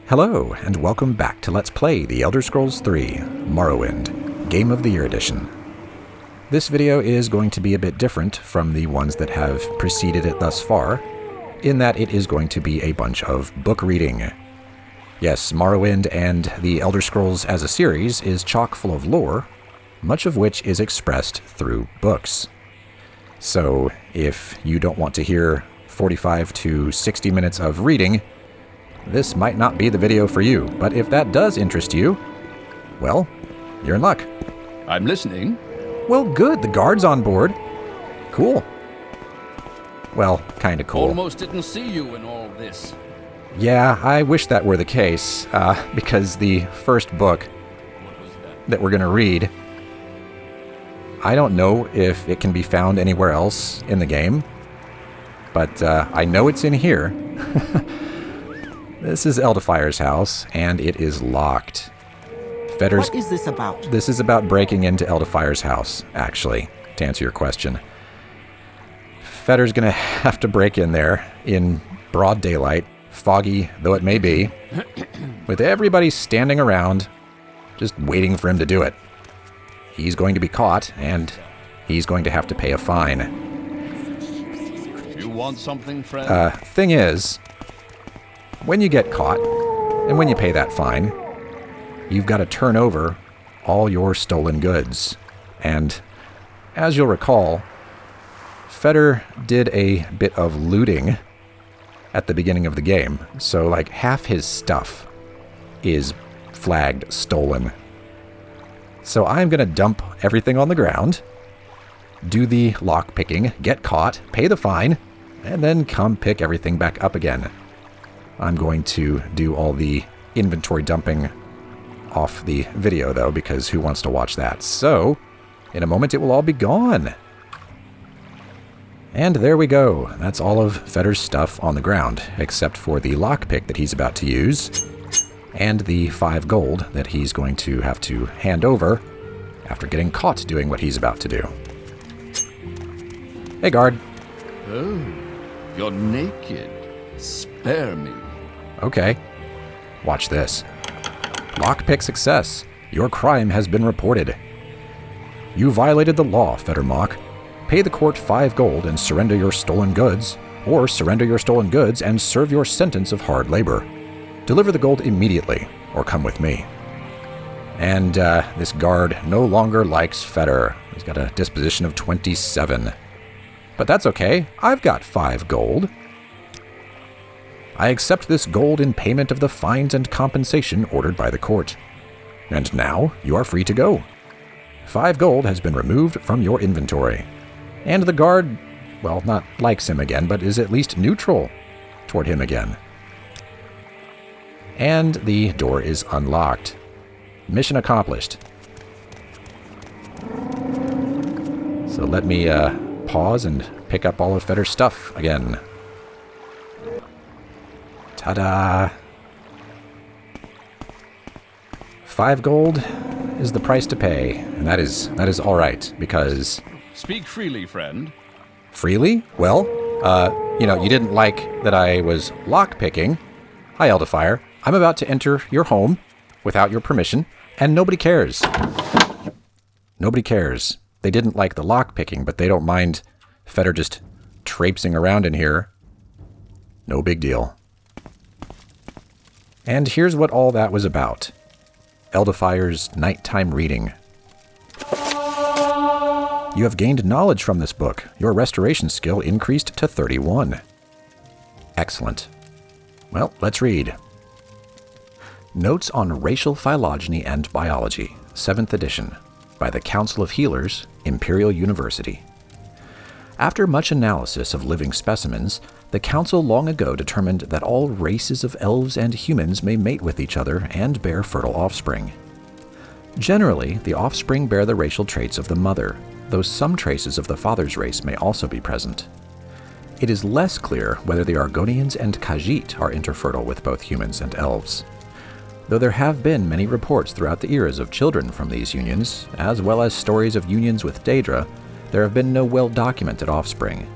Hello, and welcome back to Let's Play The Elder Scrolls III Morrowind, Game of the Year Edition. This video is going to be a bit different from the ones that have preceded it thus far, in that it is going to be a bunch of book reading. Yes, Morrowind and The Elder Scrolls as a series is chock full of lore, much of which is expressed through books. So, if you don't want to hear 45 to 60 minutes of reading, this might not be the video for you, but if that does interest you, well, you're in luck. I'm listening. Well, good, the guard's on board. Cool. Well, kinda cool. Almost didn't see you in all this. Yeah, I wish that were the case, because the first book that we're gonna read, I don't know if it can be found anywhere else in the game, but I know it's in here. This is Eldifire's house, and it is locked. Fedar's... What is this about? This is about breaking into Eldifire's house, actually, to answer your question. Fedar's gonna have to break in there in broad daylight, foggy though it may be, with everybody standing around, just waiting for him to do it. He's going to be caught, and he's going to have to pay a fine. You want something, friend? Thing is, when you get caught, and when you pay that fine, you've got to turn over all your stolen goods. And as you'll recall, Fedar did a bit of looting at the beginning of the game, so like half his stuff is flagged stolen. So I'm going to dump everything on the ground, do the lock picking, get caught, pay the fine, and then come pick everything back up again. I'm going to do all the inventory dumping off the video, though, because who wants to watch that? So, in a moment it will all be gone. And there we go. That's all of Fedar's stuff on the ground, except for the lockpick that he's about to use, and the 5 gold that he's going to have to hand over after getting caught doing what he's about to do. Hey, guard. Oh, you're naked. Spare me. Okay. Watch this. Lockpick success. Your crime has been reported. You violated the law, Fedar Moc. Pay the court 5 gold and surrender your stolen goods, or surrender your stolen goods and serve your sentence of hard labor. Deliver the gold immediately, or come with me. And this guard no longer likes Fedar. He's got a disposition of 27. But that's okay. I've got 5 gold. I accept this gold in payment of the fines and compensation ordered by the court. And now you are free to go. 5 gold has been removed from your inventory. And the guard, well, not likes him again, but is at least neutral toward him again. And the door is unlocked. Mission accomplished. So let me pause and pick up all of Fedar's stuff again. Ta-da! 5 gold is the price to pay, and that is all right, because... Speak freely, friend. Freely? Well, you didn't like that I was lockpicking. Hi, Eldifire. I'm about to enter your home without your permission, and nobody cares. Nobody cares. They didn't like the lockpicking, but they don't mind Fedar just traipsing around in here. No big deal. And here's what all that was about. Eldifire's nighttime reading. You have gained knowledge from this book. Your restoration skill increased to 31. Excellent. Well, let's read. Notes on Racial Phylogeny and Biology, 7th edition, by the Council of Healers, Imperial University. After much analysis of living specimens, the Council long ago determined that all races of elves and humans may mate with each other and bear fertile offspring. Generally, the offspring bear the racial traits of the mother, though some traces of the father's race may also be present. It is less clear whether the Argonians and Khajiit are interfertile with both humans and elves, though there have been many reports throughout the eras of children from these unions, as well as stories of unions with Daedra. There have been no well-documented offspring.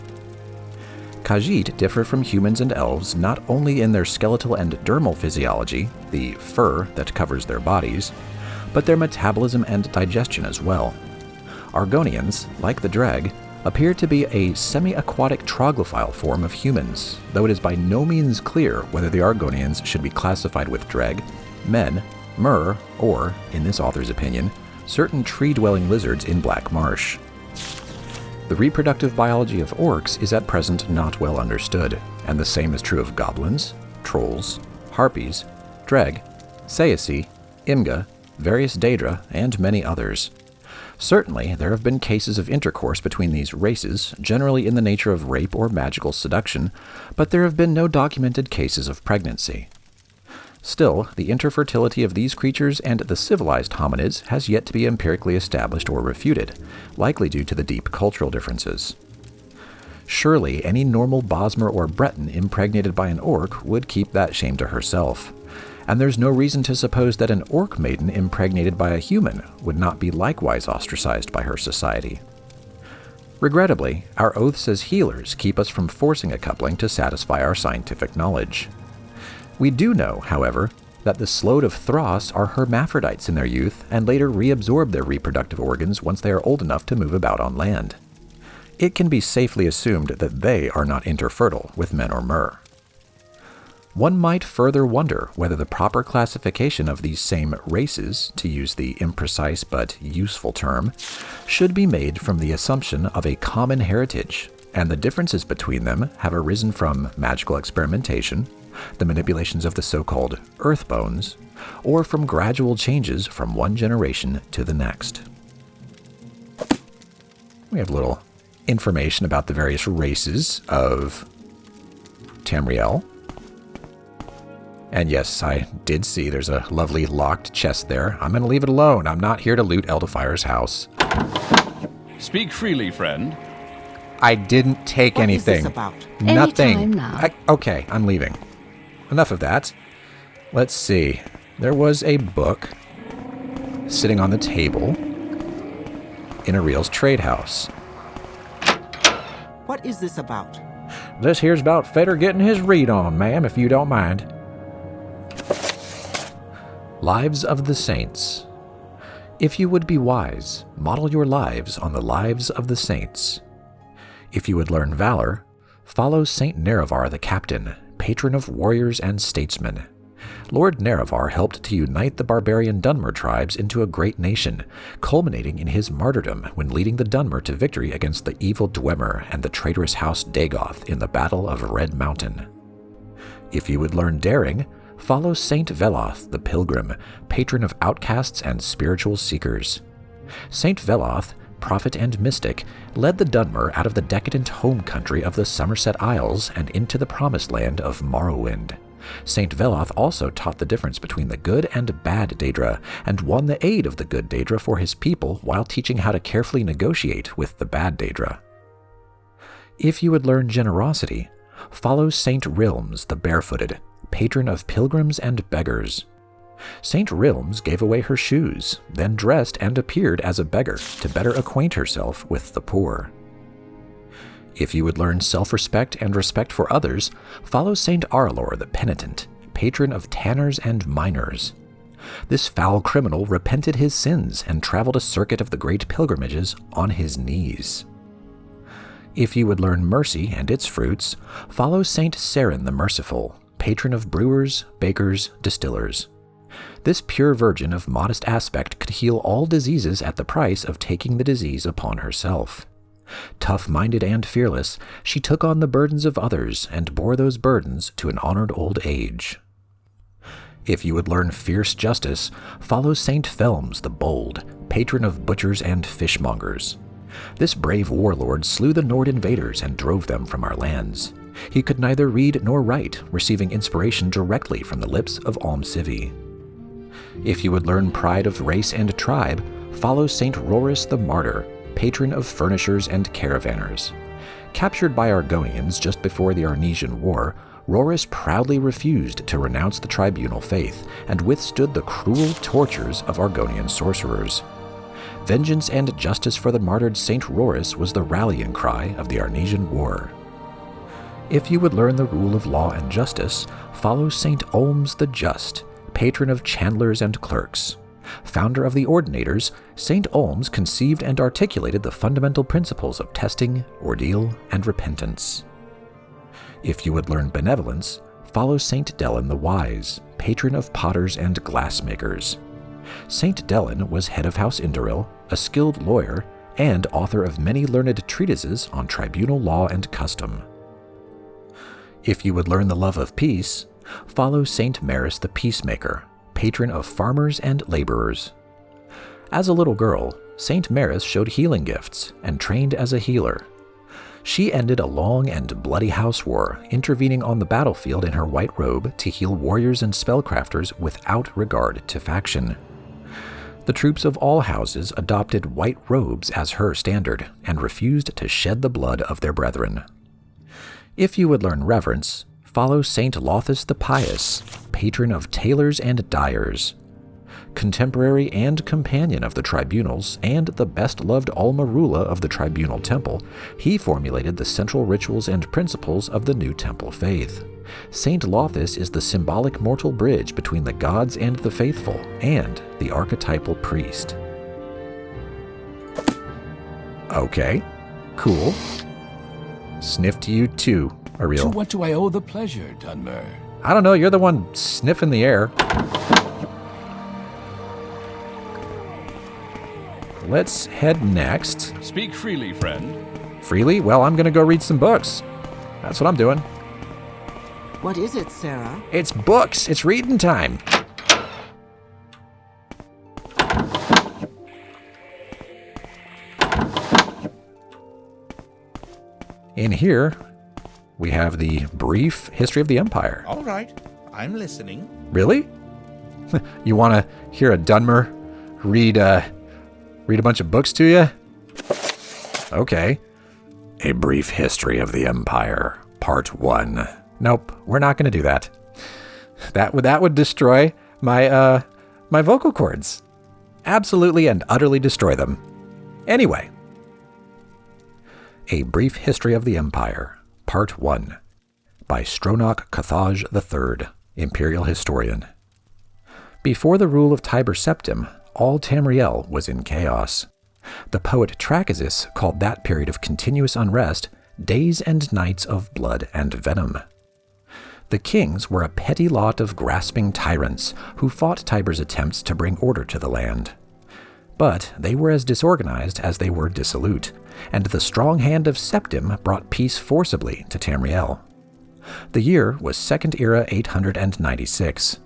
Khajiit differ from humans and elves not only in their skeletal and dermal physiology, the fur that covers their bodies, but their metabolism and digestion as well. Argonians, like the Dreg, appear to be a semi-aquatic troglophile form of humans, though it is by no means clear whether the Argonians should be classified with Dreg, men, Mer, or, in this author's opinion, certain tree-dwelling lizards in Black Marsh. The reproductive biology of orcs is at present not well understood, and the same is true of goblins, trolls, harpies, Dreg, Saesi, Imga, various Daedra, and many others. Certainly, there have been cases of intercourse between these races, generally in the nature of rape or magical seduction, but there have been no documented cases of pregnancy. Still, the interfertility of these creatures and the civilized hominids has yet to be empirically established or refuted, likely due to the deep cultural differences. Surely, any normal Bosmer or Breton impregnated by an orc would keep that shame to herself, and there's no reason to suppose that an orc maiden impregnated by a human would not be likewise ostracized by her society. Regrettably, our oaths as healers keep us from forcing a coupling to satisfy our scientific knowledge. We do know, however, that the Sload of Thras are hermaphrodites in their youth and later reabsorb their reproductive organs once they are old enough to move about on land. It can be safely assumed that they are not interfertile with men or Mer. One might further wonder whether the proper classification of these same races, to use the imprecise but useful term, should be made from the assumption of a common heritage, and the differences between them have arisen from magical experimentation, the manipulations of the so-called earth bones, or from gradual changes from one generation to the next. We have a little information about the various races of Tamriel. And yes, I did see there's a lovely locked chest there. I'm going to leave it alone. I'm not here to loot Eldefire's house. Speak freely, friend. I didn't take anything. What is this about? Nothing. Anytime now. Okay, I'm leaving. Enough of that. Let's see. There was a book sitting on the table in Ariel's trade house. What is this about? This here's about Fedar getting his read on, ma'am, if you don't mind. Lives of the Saints. If you would be wise, model your lives on the lives of the saints. If you would learn valor, follow Saint Nerevar the Captain, patron of warriors and statesmen. Lord Nerevar helped to unite the barbarian Dunmer tribes into a great nation, culminating in his martyrdom when leading the Dunmer to victory against the evil Dwemer and the traitorous house Dagoth in the Battle of Red Mountain. If you would learn daring, follow Saint Veloth the Pilgrim, patron of outcasts and spiritual seekers. Saint Veloth, prophet and mystic, led the Dunmer out of the decadent home country of the Somerset Isles and into the promised land of Morrowind. Saint Veloth also taught the difference between the good and bad Daedra, and won the aid of the good Daedra for his people while teaching how to carefully negotiate with the bad Daedra. If you would learn generosity, follow Saint Rilms the Barefooted, patron of pilgrims and beggars. Saint Rilms gave away her shoes, then dressed and appeared as a beggar to better acquaint herself with the poor. If you would learn self-respect and respect for others, follow Saint Arlor the Penitent, patron of tanners and miners. This foul criminal repented his sins and traveled a circuit of the great pilgrimages on his knees. If you would learn mercy and its fruits, follow Saint Seren the Merciful, patron of brewers, bakers, distillers. This pure virgin of modest aspect could heal all diseases at the price of taking the disease upon herself. Tough-minded and fearless, she took on the burdens of others and bore those burdens to an honored old age. If you would learn fierce justice, follow Saint Felms the Bold, patron of butchers and fishmongers. This brave warlord slew the Nord invaders and drove them from our lands. He could neither read nor write, receiving inspiration directly from the lips of Almcivi. If you would learn pride of race and tribe, follow Saint Roris the Martyr, patron of furnishers and caravanners. Captured by Argonians just before the Arnesian War, Roris proudly refused to renounce the tribunal faith and withstood the cruel tortures of Argonian sorcerers. Vengeance and justice for the martyred Saint Roris was the rallying cry of the Arnesian War. If you would learn the rule of law and justice, follow St. Olms the Just, patron of chandlers and clerks. Founder of the Ordinators, St. Olms conceived and articulated the fundamental principles of testing, ordeal, and repentance. If you would learn benevolence, follow St. Dellen the Wise, patron of potters and glassmakers. St. Dellen was head of House Indoril, a skilled lawyer, and author of many learned treatises on tribunal law and custom. If you would learn the love of peace, follow St. Maris the Peacemaker, patron of farmers and laborers. As a little girl, St. Maris showed healing gifts and trained as a healer. She ended a long and bloody house war, intervening on the battlefield in her white robe to heal warriors and spellcrafters without regard to faction. The troops of all houses adopted white robes as her standard and refused to shed the blood of their brethren. If you would learn reverence, follow St. Lothus the Pious, patron of tailors and dyers. Contemporary and companion of the tribunals and the best-loved Almarula of the tribunal temple, he formulated the central rituals and principles of the new temple faith. St. Lothus is the symbolic mortal bridge between the gods and the faithful, and the archetypal priest. Okay, cool. Sniff to you too, Ariel. To what do I owe the pleasure, Dunmer? I don't know, you're the one sniffing the air. Let's head next. Speak freely, friend. Freely? Well, I'm gonna go read some books. That's what I'm doing. What is it, Sarah? It's books. It's reading time. In here, we have the brief history of the Empire. All right, I'm listening. Really? You want to hear a Dunmer read a bunch of books to you? Okay. A brief history of the Empire, Part 1. Nope, we're not going to do that. That would destroy my my vocal cords. Absolutely and utterly destroy them. Anyway. A Brief History of the Empire, Part 1, by Stronach Cathaj III, Imperial Historian. Before the rule of Tiber Septim, all Tamriel was in chaos. The poet Trachis called that period of continuous unrest days and nights of blood and venom. The kings were a petty lot of grasping tyrants who fought Tiber's attempts to bring order to the land. But they were as disorganized as they were dissolute, and the strong hand of Septim brought peace forcibly to Tamriel. The year was Second Era 896.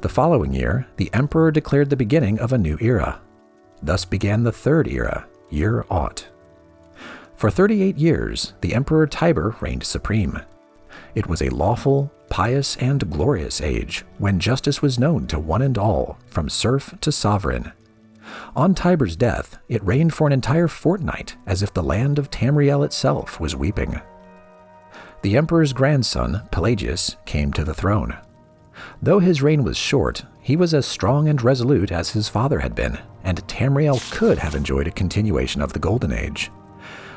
The following year, the emperor declared the beginning of a new era. Thus began the Third Era, Year Aught. For 38 years, the Emperor Tiber reigned supreme. It was a lawful, pious, and glorious age, when justice was known to one and all, from serf to sovereign. On Tiber's death, it reigned for an entire fortnight, as if the land of Tamriel itself was weeping. The emperor's grandson, Pelagius, came to the throne. Though his reign was short, he was as strong and resolute as his father had been, and Tamriel could have enjoyed a continuation of the Golden Age.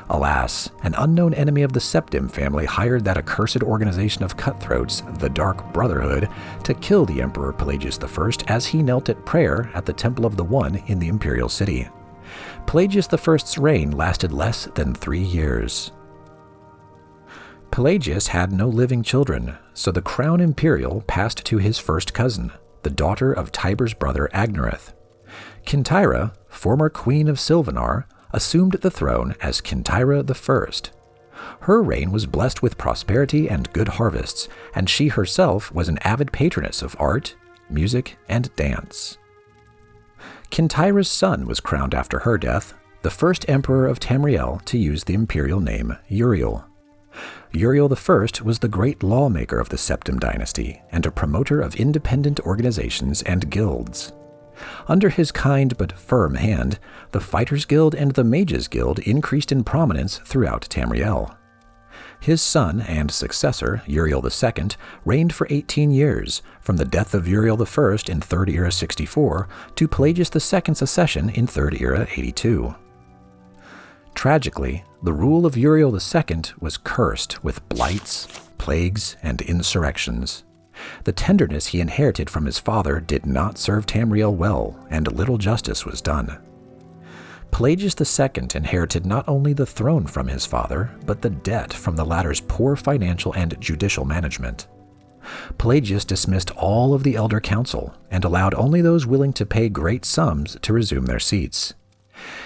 Alas, an unknown enemy of the Septim family hired that accursed organization of cutthroats, the Dark Brotherhood, to kill the Emperor Pelagius I as he knelt at prayer at the Temple of the One in the Imperial City. Pelagius I's reign lasted less than 3 years. Pelagius had no living children, so the crown imperial passed to his first cousin, the daughter of Tiber's brother Agnereth. Kintyra, former queen of Silvanar, assumed the throne as Kintyra I. Her reign was blessed with prosperity and good harvests, and she herself was an avid patroness of art, music, and dance. Kintyra's son was crowned after her death, the first emperor of Tamriel to use the imperial name Uriel. Uriel I was the great lawmaker of the Septim dynasty and a promoter of independent organizations and guilds. Under his kind but firm hand, the Fighters Guild and the Mages Guild increased in prominence throughout Tamriel. His son and successor, Uriel II, reigned for 18 years, from the death of Uriel I in 3rd Era 64 to Pelagius II's accession in 3rd Era 82. Tragically, the rule of Uriel II was cursed with blights, plagues, and insurrections. The tenderness he inherited from his father did not serve Tamriel well, and little justice was done. Pelagius II inherited not only the throne from his father, but the debt from the latter's poor financial and judicial management. Pelagius dismissed all of the elder council and allowed only those willing to pay great sums to resume their seats.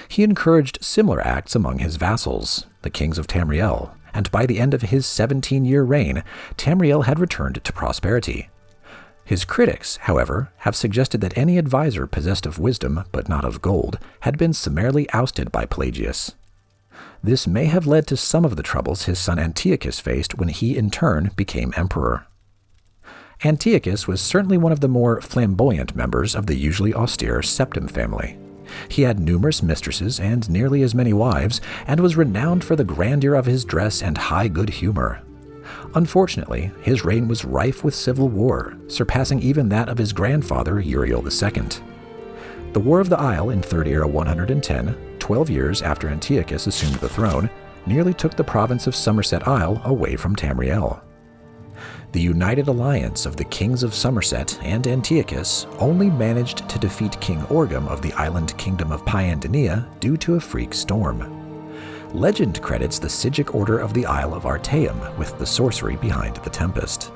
He encouraged similar acts among his vassals, the kings of Tamriel, and by the end of his 17-year reign, Tamriel had returned to prosperity. His critics, however, have suggested that any advisor possessed of wisdom but not of gold had been summarily ousted by Pelagius. This may have led to some of the troubles his son Antiochus faced when he in turn became emperor. Antiochus was certainly one of the more flamboyant members of the usually austere Septim family. He had numerous mistresses and nearly as many wives, and was renowned for the grandeur of his dress and high good humor. Unfortunately, his reign was rife with civil war, surpassing even that of his grandfather Uriel II. The War of the Isle in 3rd Era 110, 12 years after Antiochus assumed the throne, nearly took the province of Somerset Isle away from Tamriel. The united alliance of the kings of Somerset and Antiochus only managed to defeat King Orgum of the island kingdom of Pyandonia due to a freak storm. Legend credits the Sigic Order of the Isle of Artaeum with the sorcery behind the Tempest.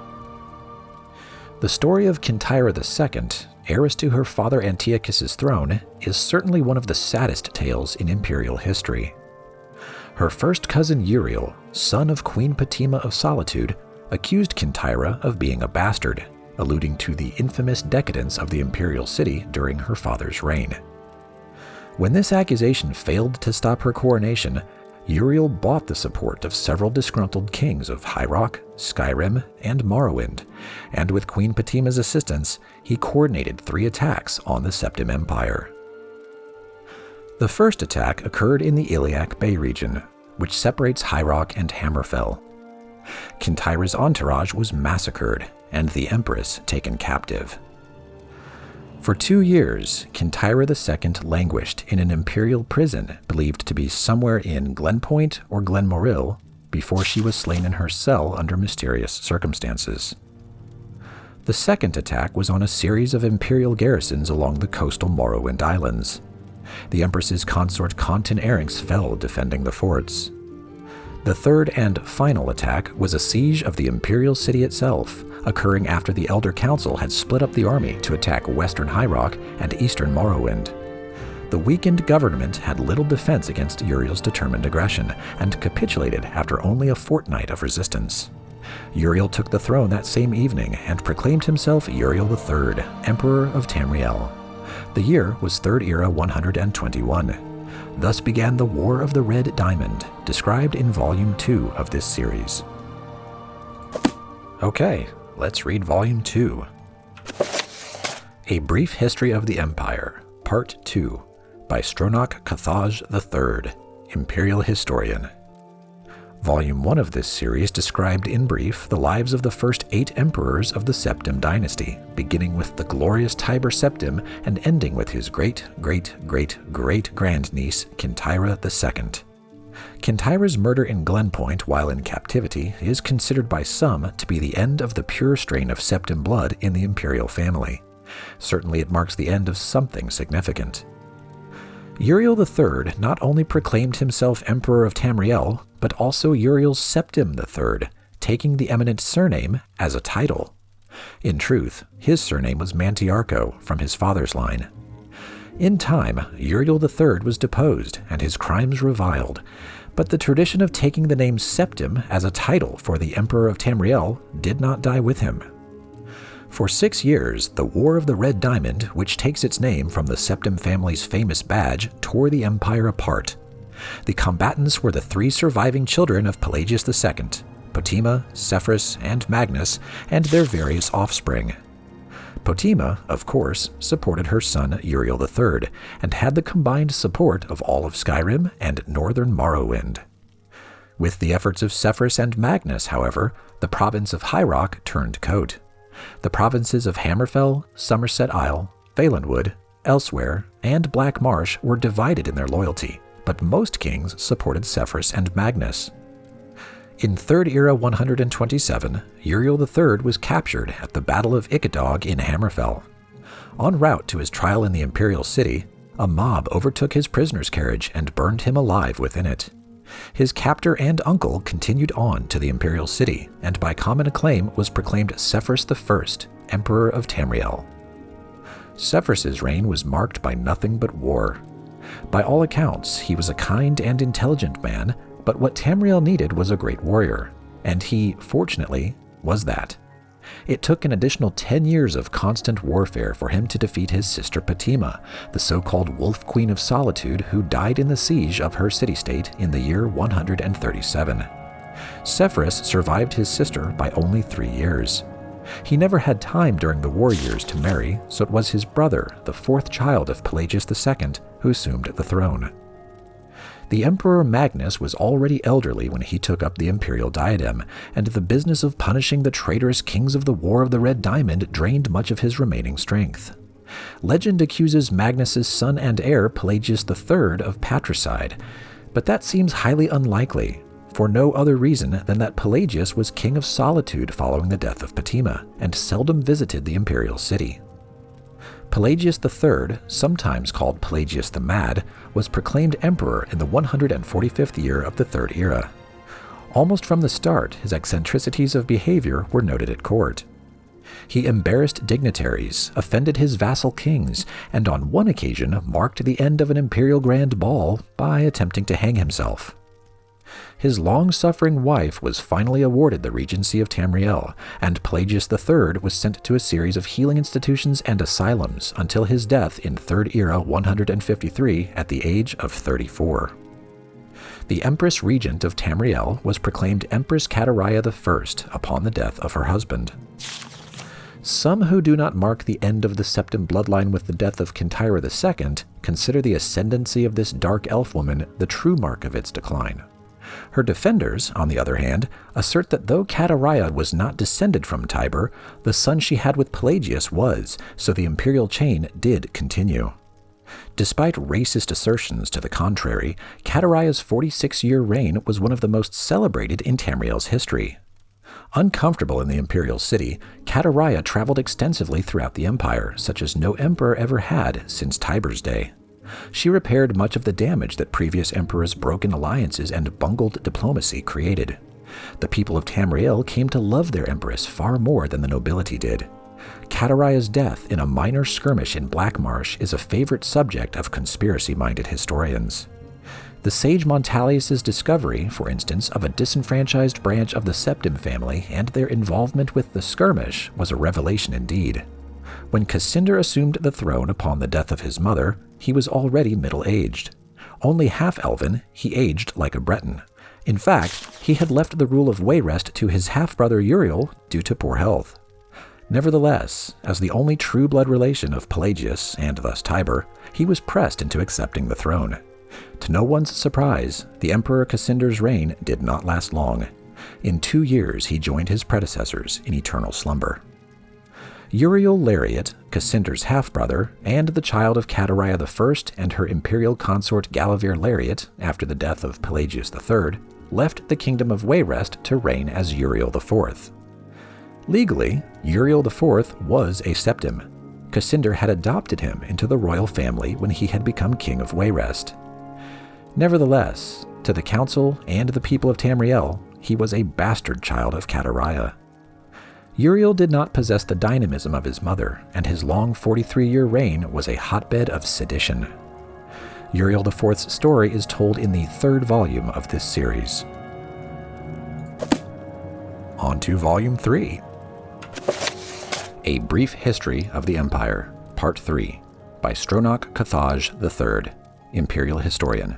The story of Kintyra II, heiress to her father Antiochus's throne, is certainly one of the saddest tales in imperial history. Her first cousin Uriel, son of Queen Patima of Solitude, accused Kintyra of being a bastard, alluding to the infamous decadence of the imperial city during her father's reign. When this accusation failed to stop her coronation, Uriel bought the support of several disgruntled kings of High Rock, Skyrim, and Morrowind, and with Queen Patima's assistance, he coordinated 3 attacks on the Septim Empire. The first attack occurred in the Iliac Bay region, which separates High Rock and Hammerfell. Kintyra's entourage was massacred, and the Empress taken captive. For 2 years, Kintyra II languished in an imperial prison believed to be somewhere in Glenpoint or Glenmoril before she was slain in her cell under mysterious circumstances. The second attack was on a series of imperial garrisons along the coastal Morrowind Islands. The Empress's consort Contin Eryx fell defending the forts. The third and final attack was a siege of the imperial city itself, occurring after the Elder Council had split up the army to attack western High Rock and eastern Morrowind. The weakened government had little defense against Uriel's determined aggression, and capitulated after only a fortnight of resistance. Uriel took the throne that same evening and proclaimed himself Uriel III, Emperor of Tamriel. The year was 3rd Era 121. Thus began the War of the Red Diamond, described in Volume 2 of this series. Okay, let's read Volume 2. A Brief History of the Empire, Part 2, by Stronach Cathaj III, Imperial Historian. Volume 1 of this series described in brief the lives of the first 8 emperors of the Septim dynasty, beginning with the glorious Tiber Septim and ending with his great-great-great-great-grandniece, Kintyra II. Kintyra's murder in Glenpoint while in captivity is considered by some to be the end of the pure strain of Septim blood in the imperial family. Certainly it marks the end of something significant. Uriel III not only proclaimed himself Emperor of Tamriel, but also Uriel's Septim III, taking the eminent surname as a title. In truth, his surname was Mantiarco from his father's line. In time, Uriel III was deposed and his crimes reviled, but the tradition of taking the name Septim as a title for the Emperor of Tamriel did not die with him. For 6 years, the War of the Red Diamond, which takes its name from the Septim family's famous badge, tore the empire apart. The combatants were the 3 surviving children of Pelagius II, Potima, Sephris, and Magnus, and their various offspring. Potima, of course, supported her son Uriel III, and had the combined support of all of Skyrim and northern Morrowind. With the efforts of Sephris and Magnus, however, the province of High Rock turned coat. The provinces of Hammerfell, Somerset Isle, Valenwood, Elsewhere, and Black Marsh were divided in their loyalty, but but most kings supported Severus and Magnus. In 3rd Era 127, Uriel III was captured at the Battle of Ikkedog in Hammerfell. En route to his trial in the Imperial City, a mob overtook his prisoner's carriage and burned him alive within it. His captor and uncle continued on to the Imperial City, and by common acclaim was proclaimed Severus I, Emperor of Tamriel. Severus's reign was marked by nothing but war. By all accounts, he was a kind and intelligent man, but what Tamriel needed was a great warrior, and he, fortunately, was that. It took an additional 10 years of constant warfare for him to defeat his sister Patima, the so-called Wolf Queen of Solitude who died in the siege of her city-state in the year 137. Severus survived his sister by only 3 years. He never had time during the war years to marry, so it was his brother, the 4th child of Pelagius II, who assumed the throne. The Emperor Magnus was already elderly when he took up the imperial diadem, and the business of punishing the traitorous kings of the War of the Red Diamond drained much of his remaining strength. Legend accuses Magnus's son and heir Pelagius III of patricide, but that seems highly unlikely, for no other reason than that Pelagius was king of Solitude following the death of Patima, and seldom visited the imperial city. Pelagius III, sometimes called Pelagius the Mad, was proclaimed emperor in the 145th year of the 3rd Era. Almost from the start, his eccentricities of behavior were noted at court. He embarrassed dignitaries, offended his vassal kings, and on one occasion marked the end of an imperial grand ball by attempting to hang himself. His long-suffering wife was finally awarded the regency of Tamriel, and Pelagius III was sent to a series of healing institutions and asylums until his death in 3rd Era 153 at the age of 34. The Empress Regent of Tamriel was proclaimed Empress Kataraya I upon the death of her husband. Some who do not mark the end of the Septim bloodline with the death of Kintyra II consider the ascendancy of this dark elf woman the true mark of its decline. Her defenders, on the other hand, assert that though Kataraya was not descended from Tiber, the son she had with Pelagius was, so the imperial chain did continue. Despite racist assertions to the contrary, Kataraya's 46-year reign was one of the most celebrated in Tamriel's history. Uncomfortable in the imperial city, Kataraya traveled extensively throughout the empire, such as no emperor ever had since Tiber's day. She repaired much of the damage that previous emperors' broken alliances and bungled diplomacy created. The people of Tamriel came to love their empress far more than the nobility did. Kataraya's death in a minor skirmish in Blackmarsh is a favorite subject of conspiracy-minded historians. The sage Montalius's discovery, for instance, of a disenfranchised branch of the Septim family and their involvement with the skirmish was a revelation indeed. When Cassander assumed the throne upon the death of his mother, he was already middle-aged. Only half-elven, he aged like a Breton. In fact, he had left the rule of Wayrest to his half-brother Uriel due to poor health. Nevertheless, as the only true-blood relation of Pelagius, and thus Tiber, he was pressed into accepting the throne. To no one's surprise, the Emperor Cassander's reign did not last long. In 2 years he joined his predecessors in eternal slumber. Uriel Lariat, Cassander's half-brother, and the child of Kataraya I and her imperial consort Galavir Lariat after the death of Pelagius III, left the kingdom of Wayrest to reign as Uriel IV. Legally, Uriel IV was a Septim. Cassander had adopted him into the royal family when he had become king of Wayrest. Nevertheless, to the council and the people of Tamriel, he was a bastard child of Kataraya. Uriel did not possess the dynamism of his mother, and his long 43-year reign was a hotbed of sedition. Uriel IV's story is told in the 3rd volume of this series. On to Volume 3. A Brief History of the Empire, Part 3, by Stronach Cathaj III, Imperial Historian.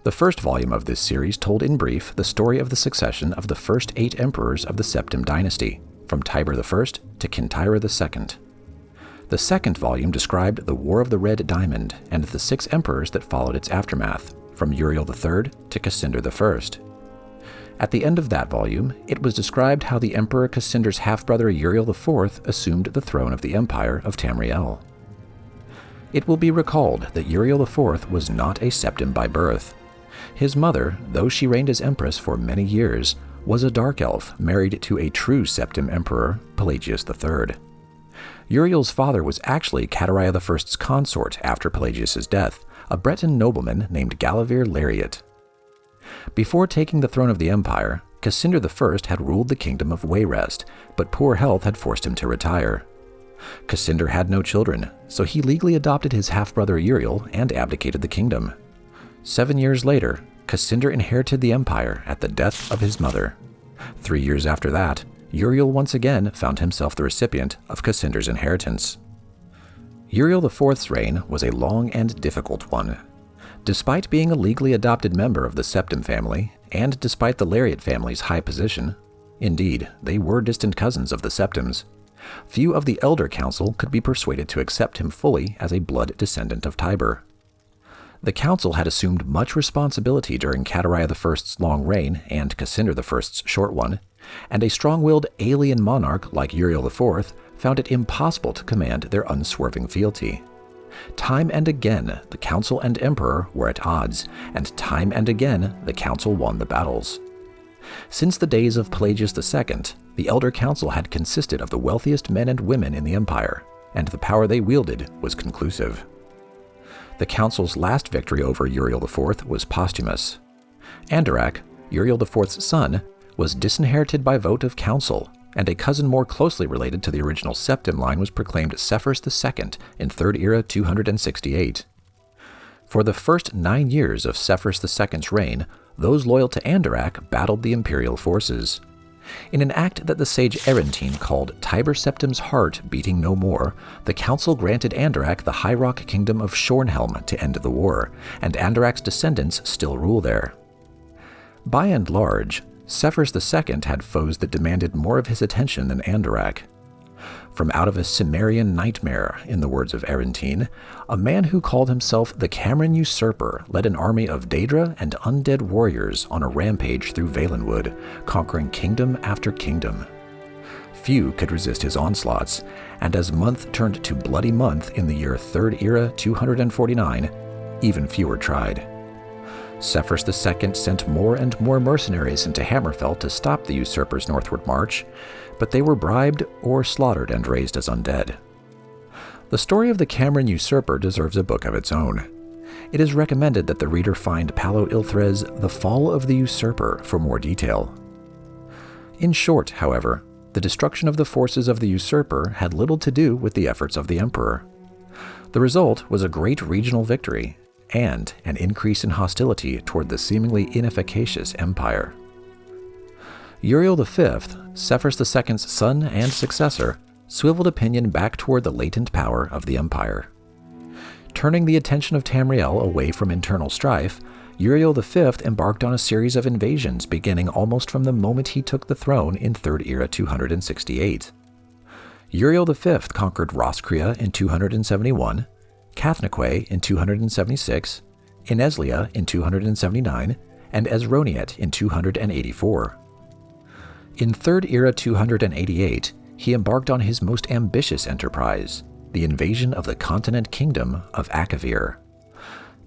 The first volume of this series told in brief the story of the succession of the first 8 emperors of the Septim dynasty, from Tiber I to Kintyra II. The second volume described the War of the Red Diamond and the 6 emperors that followed its aftermath, from Uriel III to Cassander I. At the end of that volume, it was described how the Emperor Cassander's half-brother Uriel IV assumed the throne of the Empire of Tamriel. It will be recalled that Uriel IV was not a septim by birth. His mother, though she reigned as empress for many years, was a dark elf married to a true septim emperor, Pelagius III. Uriel's father was actually Catariah I's consort after Pelagius's death, a Breton nobleman named Galavir Lariat. Before taking the throne of the empire, Cassandra I had ruled the kingdom of Wayrest, but poor health had forced him to retire. Cassandra had no children, so he legally adopted his half-brother Uriel and abdicated the kingdom. 7 years later, Cassandra inherited the empire at the death of his mother. 3 years after that, Uriel once again found himself the recipient of Cassandra's inheritance. Uriel IV's reign was a long and difficult one. Despite being a legally adopted member of the Septim family, and despite the Lariat family's high position, indeed, they were distant cousins of the Septims, few of the Elder Council could be persuaded to accept him fully as a blood descendant of Tiber. The council had assumed much responsibility during Catariah I's long reign and Cassandra I's short one, and a strong-willed alien monarch like Uriel IV found it impossible to command their unswerving fealty. Time and again, the council and emperor were at odds, and time and again, the council won the battles. Since the days of Pelagius II, the Elder Council had consisted of the wealthiest men and women in the empire, and the power they wielded was conclusive. The council's last victory over Uriel IV was posthumous. Andorak, Uriel IV's son, was disinherited by vote of council, and a cousin more closely related to the original Septim line was proclaimed Sephirus II in 3rd Era 268. For the first 9 years of Sephirus II's reign, those loyal to Andorak battled the imperial forces. In an act that the sage Erentine called Tiber Septim's heart beating no more, the council granted Andorak the High Rock kingdom of Shornhelm to end the war, and Andorak's descendants still rule there. By and large, Sephirus II had foes that demanded more of his attention than Andorak. From out of a Cimmerian nightmare, in the words of Erentine, a man who called himself the Cameron Usurper led an army of Daedra and undead warriors on a rampage through Valenwood, conquering kingdom after kingdom. Few could resist his onslaughts, and as month turned to bloody month in the year 3rd Era 249, even fewer tried. Sephirus II sent more and more mercenaries into Hammerfell to stop the usurper's northward march, but they were bribed or slaughtered and raised as undead. The story of the Cameron Usurper deserves a book of its own. It is recommended that the reader find Palo Ilthre's The Fall of the Usurper for more detail. In short, however, the destruction of the forces of the usurper had little to do with the efforts of the emperor. The result was a great regional victory, and an increase in hostility toward the seemingly inefficacious empire. Uriel V, Sephirus II's son and successor, swiveled opinion back toward the latent power of the empire. Turning the attention of Tamriel away from internal strife, Uriel V embarked on a series of invasions beginning almost from the moment he took the throne in 3rd Era 268. Uriel V conquered Roscrea in 271, Cathnaque in 276, Ineslia in 279, and Esroniet in 284. In 3rd Era 288, he embarked on his most ambitious enterprise, the invasion of the continent kingdom of Akavir.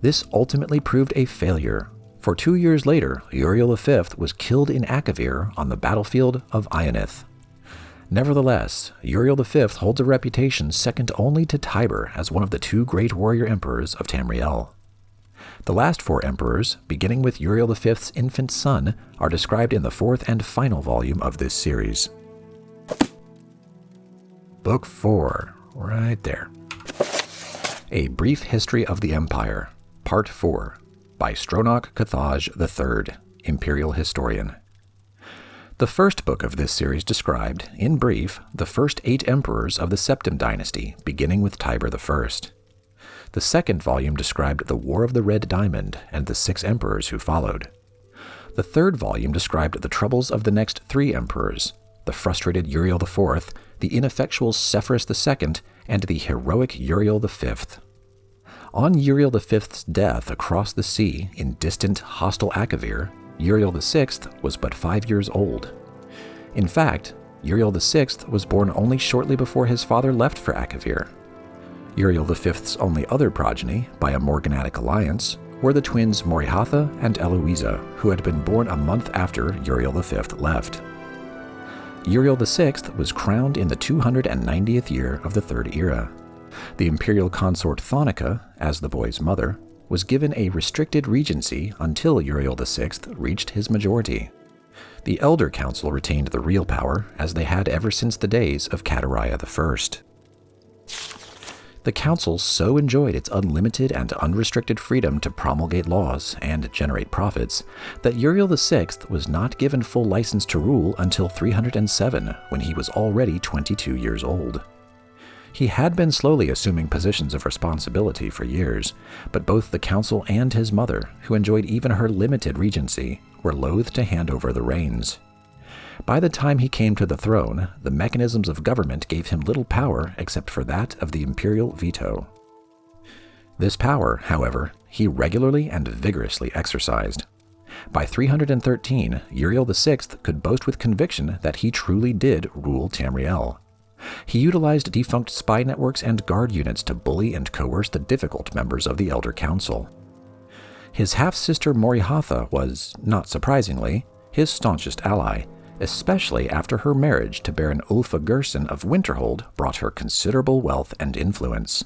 This ultimately proved a failure, for 2 years later, Uriel V was killed in Akavir on the battlefield of Ionith. Nevertheless, Uriel V holds a reputation second only to Tiber as one of the 2 great warrior emperors of Tamriel. The last 4 emperors, beginning with Uriel V's infant son, are described in the 4th and final volume of this series. Book 4, right there. A Brief History of the Empire, Part 4, by Stronach Cathaj III, Imperial Historian. The first book of this series described, in brief, the first 8 emperors of the Septim dynasty, beginning with Tiber I. The second volume described the War of the Red Diamond and the 6 emperors who followed. The third volume described the troubles of the next 3 emperors, the frustrated Uriel IV, the ineffectual Sephirus II, and the heroic Uriel V. On Uriel V's death across the sea in distant, hostile Akavir, Uriel VI was but 5 years old. In fact, Uriel VI was born only shortly before his father left for Akavir. Uriel V's only other progeny, by a morganatic alliance, were the twins Morihatha and Eloisa, who had been born a month after Uriel V left. Uriel VI was crowned in the 290th year of the Third Era. The imperial consort Thonica, as the boy's mother, was given a restricted regency until Uriel VI reached his majority. The Elder Council retained the real power, as they had ever since the days of Catariah I. The council so enjoyed its unlimited and unrestricted freedom to promulgate laws and generate profits that Uriel VI was not given full license to rule until 307, when he was already 22 years old. He had been slowly assuming positions of responsibility for years, but both the council and his mother, who enjoyed even her limited regency, were loath to hand over the reins. By the time he came to the throne, the mechanisms of government gave him little power except for that of the imperial veto. This power, however, he regularly and vigorously exercised. By 313, Uriel VI could boast with conviction that he truly did rule Tamriel. He utilized defunct spy networks and guard units to bully and coerce the difficult members of the Elder Council. His half-sister Morihatha was, not surprisingly, his staunchest ally, especially after her marriage to Baron Ulfa Gerson of Winterhold brought her considerable wealth and influence.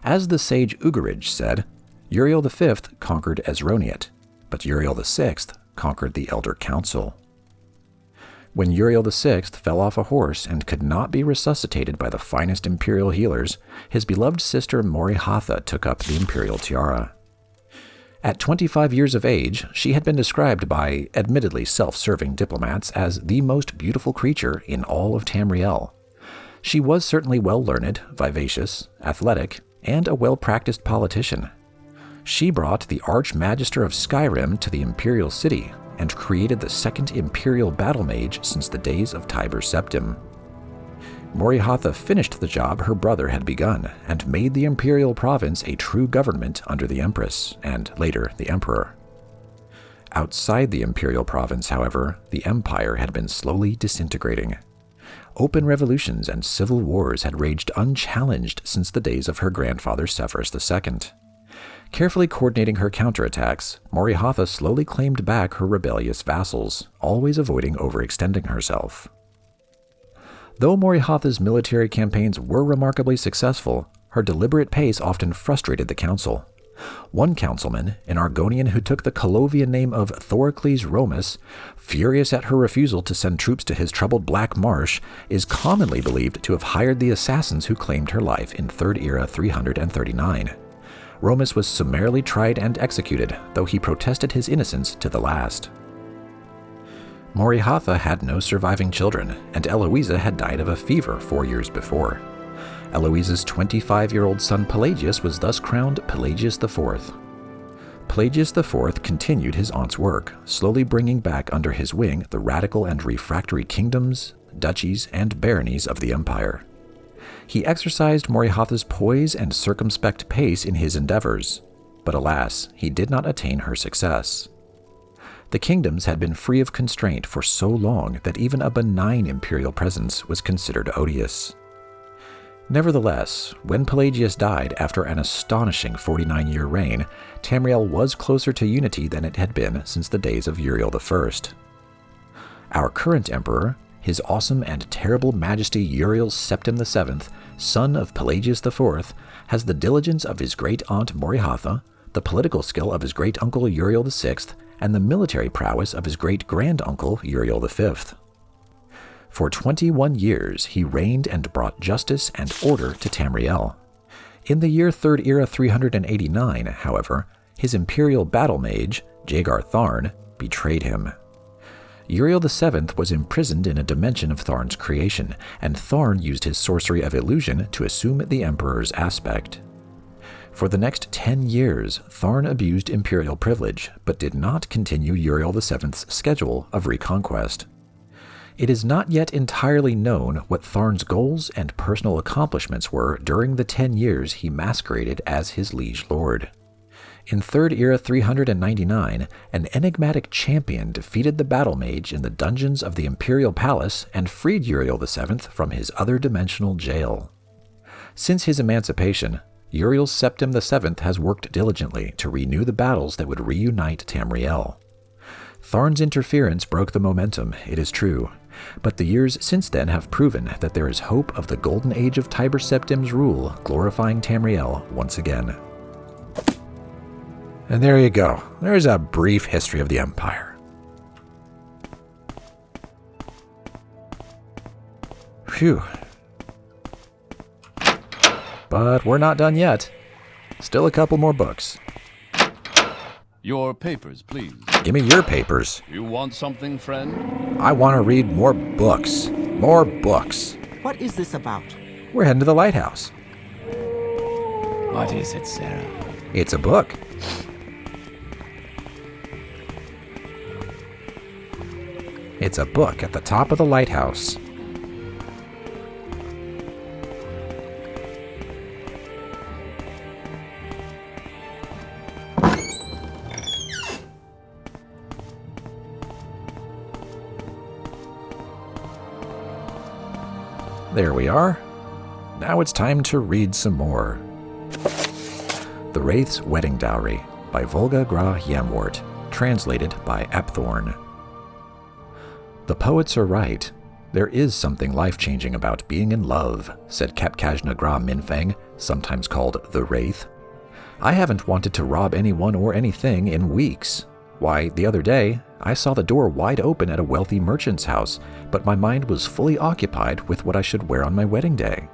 As the sage Ugarij said, Uriel V conquered Esroniet, but Uriel VI conquered the Elder Council. When Uriel VI fell off a horse and could not be resuscitated by the finest imperial healers, his beloved sister Morihatha took up the imperial tiara. At 25 years of age, she had been described by admittedly self-serving diplomats as the most beautiful creature in all of Tamriel. She was certainly well-learned, vivacious, athletic, and a well-practiced politician. She brought the Archmagister of Skyrim to the Imperial City and created the second Imperial Battle Mage since the days of Tiber Septim. Morihatha finished the job her brother had begun and made the imperial province a true government under the Empress, and later the Emperor. Outside the imperial province, however, the empire had been slowly disintegrating. Open revolutions and civil wars had raged unchallenged since the days of her grandfather Severus II. Carefully coordinating her counterattacks, Morihatha slowly claimed back her rebellious vassals, always avoiding overextending herself. Though Morihatha's military campaigns were remarkably successful, her deliberate pace often frustrated the council. One councilman, an Argonian who took the Colovian name of Thorocles Romus, furious at her refusal to send troops to his troubled Black Marsh, is commonly believed to have hired the assassins who claimed her life in Third Era 339. Romus was summarily tried and executed, though he protested his innocence to the last. Morihatha had no surviving children, and Eloisa had died of a fever 4 years before. Eloisa's 25-year-old son Pelagius was thus crowned Pelagius IV. Pelagius IV continued his aunt's work, slowly bringing back under his wing the radical and refractory kingdoms, duchies, and baronies of the empire. He exercised Morihatha's poise and circumspect pace in his endeavors, but alas, he did not attain her success. The kingdoms had been free of constraint for so long that even a benign imperial presence was considered odious. Nevertheless, when Pelagius died after an astonishing 49-year reign, Tamriel was closer to unity than it had been since the days of Uriel I. Our current emperor, His Awesome and Terrible Majesty Uriel Septim VII, son of Pelagius IV, has the diligence of his great-aunt Morihatha, the political skill of his great-uncle Uriel VI, and the military prowess of his great-grand-uncle Uriel V. For 21 years he reigned and brought justice and order to Tamriel. In the year Third Era 389, however, his imperial battle mage, Jagar Tharn, betrayed him. Uriel VII was imprisoned in a dimension of Tharn's creation, and Tharn used his sorcery of illusion to assume the Emperor's aspect. For the next 10 years, Tharn abused imperial privilege, but did not continue Uriel VII's schedule of reconquest. It is not yet entirely known what Tharn's goals and personal accomplishments were during the 10 years he masqueraded as his liege lord. In Third Era 399, an enigmatic champion defeated the battle mage in the dungeons of the Imperial Palace and freed Uriel VII from his other dimensional jail. Since his emancipation, Uriel Septim VII has worked diligently to renew the battles that would reunite Tamriel. Tharn's interference broke the momentum, it is true, but the years since then have proven that there is hope of the golden age of Tiber Septim's rule glorifying Tamriel once again. And there you go. There's a brief history of the Empire. Phew. But we're not done yet. Still a couple more books. Your papers, please. Give me your papers. You want something, friend? I want to read more books. More books. What is this about? We're heading to the lighthouse. What is it, Sarah? It's a book. It's a book at the top of the lighthouse. There we are. Now it's time to read some more. The Wraith's Wedding Dowry by Volga Gra Yamwort, translated by Apthorn. The poets are right. There is something life-changing about being in love, said Kapkajna Gra Minfang, sometimes called the Wraith. I haven't wanted to rob anyone or anything in weeks. Why, the other day, I saw the door wide open at a wealthy merchant's house, but my mind was fully occupied with what I should wear on my wedding day.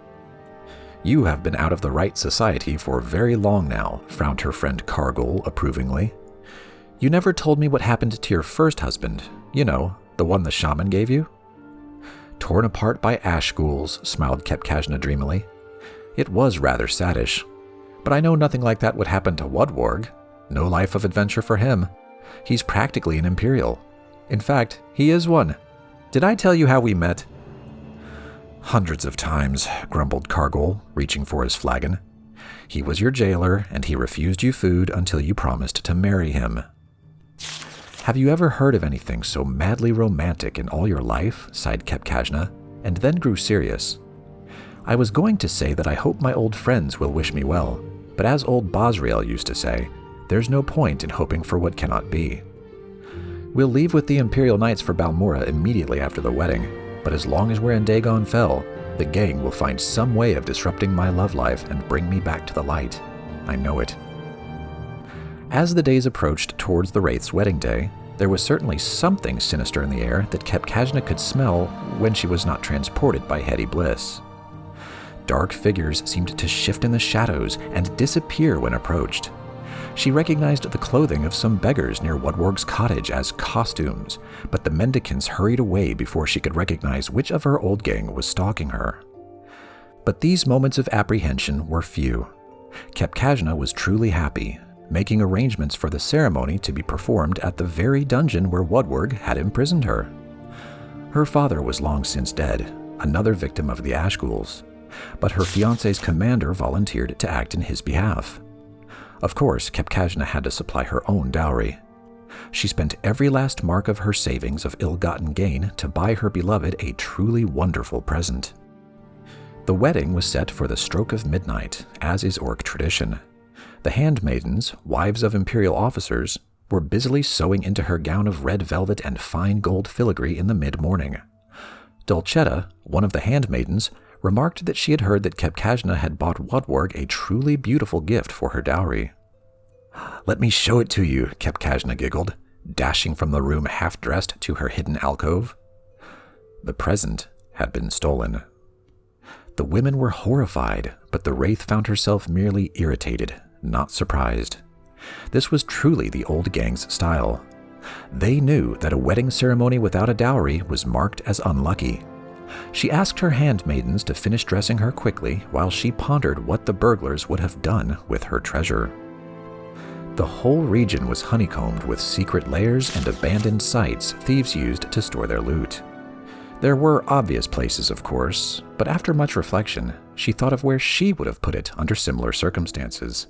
You have been out of the right society for very long now, frowned her friend Kargol approvingly. You never told me what happened to your first husband, you know, the one the shaman gave you? Torn apart by ash ghouls, smiled Kapkajna dreamily. It was rather saddish. But I know nothing like that would happen to Wodwarg. No life of adventure for him. He's practically an Imperial. In fact, he is one. Did I tell you how we met? Hundreds of times, grumbled Kargol, reaching for his flagon. He was your jailer, and he refused you food until you promised to marry him. Have you ever heard of anything so madly romantic in all your life? Sighed Kapkajna, and then grew serious. I was going to say that I hope my old friends will wish me well, but as old Bosriel used to say, there's no point in hoping for what cannot be. We'll leave with the Imperial Knights for Balmora immediately after the wedding, but as long as we're in Dagon Fell, the gang will find some way of disrupting my love life and bring me back to the light. I know it. As the days approached towards the Wraith's wedding day, there was certainly something sinister in the air that Kapkajna could smell when she was not transported by heady bliss. Dark figures seemed to shift in the shadows and disappear when approached. She recognized the clothing of some beggars near Wodwarg's cottage as costumes, but the mendicants hurried away before she could recognize which of her old gang was stalking her. But these moments of apprehension were few. Kapkajna was truly happy, making arrangements for the ceremony to be performed at the very dungeon where Wodwarg had imprisoned her. Her father was long since dead, another victim of the Ash Ghouls, but her fiancé's commander volunteered to act in his behalf. Of course, Kapkajna had to supply her own dowry. She spent every last mark of her savings of ill-gotten gain to buy her beloved a truly wonderful present. The wedding was set for the stroke of midnight, as is Orc tradition. The handmaidens, wives of imperial officers, were busily sewing into her gown of red velvet and fine gold filigree in the mid-morning. Dulcetta, one of the handmaidens, remarked that she had heard that Kapkajna had bought Wodwarg a truly beautiful gift for her dowry. "Let me show it to you," Kapkajna giggled, dashing from the room half-dressed to her hidden alcove. The present had been stolen. The women were horrified, but the Wraith found herself merely irritated, not surprised. This was truly the old gang's style. They knew that a wedding ceremony without a dowry was marked as unlucky. She asked her handmaidens to finish dressing her quickly while she pondered what the burglars would have done with her treasure. The whole region was honeycombed with secret lairs and abandoned sites thieves used to store their loot. There were obvious places, of course, but after much reflection, she thought of where she would have put it under similar circumstances.